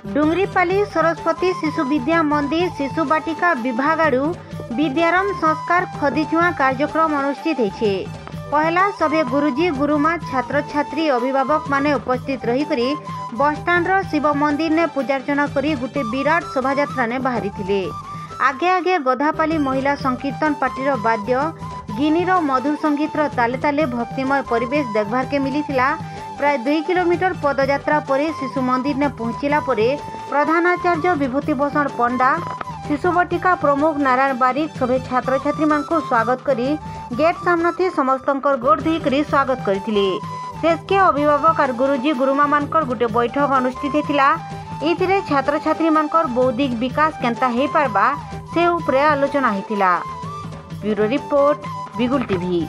डुंगरीपाली सरस्वती शिशु विद्या मंदिर शिशु बाटिका विभाग आड़ू विद्यारंभ संस्कार खदीछुआ कार्यक्रम अनुष्ठित होइछे। पहला सभे गुरुजी गुरुमा छात्र छात्री अभिभावक माने उपस्थित रही करी बसस्टाण्ड शिव मंदिर ने पूजार्चना करी गुटे विराट शोभायात्रा ने बाहरी थिले। आगे आगे गधापाली महिला संकीर्तन पार्टीर वाद्य गिनीर मधुर संगीत ताले ताले भक्तिमय परिवेश देखबार के मिलिथिला। प्राय 2 किलोमीटर पदयात्रा पर शिशु मंदिर ने पहुंचला परे प्रधानाचार्य विभूतिभूषण पंडा शिशु बटिका प्रमुख नारायण बारिक सभे छात्र छात्री मान को स्वागत करी गेट सामने समस्त गोड़ धोई करी स्वागत करथिले। शेष के अभिभावक और गुरुजी गुरुमा मानकर गुटे बैठक अनुष्ठित होतिला। इथिरे छात्र छात्री मानकर बौद्धिक विकास केंता हे पारबा से उपरे आलोचना होतिला। ब्यूरो रिपोर्ट बिगुल टीवी।